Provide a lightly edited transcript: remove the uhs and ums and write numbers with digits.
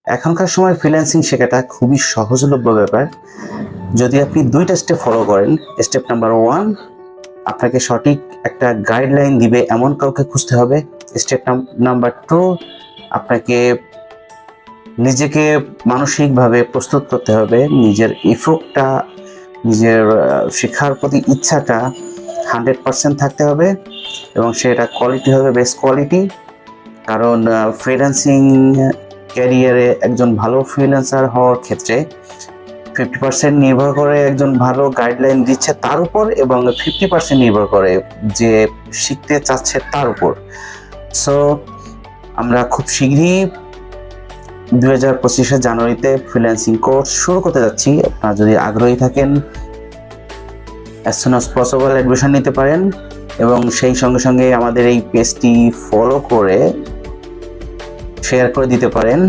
এখনকার সময় ফ্রিল্যান্সিং শেখাটা খুবই সহজলভ্য ব্যাপার। যদি আপনি ২টা স্টেপ ফলো করেন। স্টেপ নাম্বার 1, আপনাকে সঠিক একটা গাইডলাইন দিবে এমন কাউকে খুঁজতে হবে। স্টেপ নাম্বার 2, আপনাকে নিজেকে মানসিকভাবে প্রস্তুত করতে হবে। নিজের এফোর্টটা, নিজের শেখার প্রতি ইচ্ছাটা 100% থাকতে হবে এবং সেটা কোয়ালিটি হবে বেস্ট কোয়ালিটি। কারণ ফ্রিল্যান্সিং ক্যারিয়ারে একজন ভালো ফ্রিল্যান্সার হওয়ার ক্ষেত্রে 50% নির্ভর করে একজন ভালো গাইডলাইন দিচ্ছে তার উপর, এবং 50% নির্ভর করে যে শিখতে চাচ্ছে তার উপর। সো আমরা খুব শীঘ্রই 2025 জানুয়ারিতে ফ্রিল্যান্সিং কোর্স শুরু করতে যাচ্ছি। আপনারা যদি আগ্রহী থাকেন as soon as possible admission নিতে পারেন এবং সেই সঙ্গে সঙ্গে আমাদের এই পেজটি ফলো করে শেয়ার করে দিতে পারেন।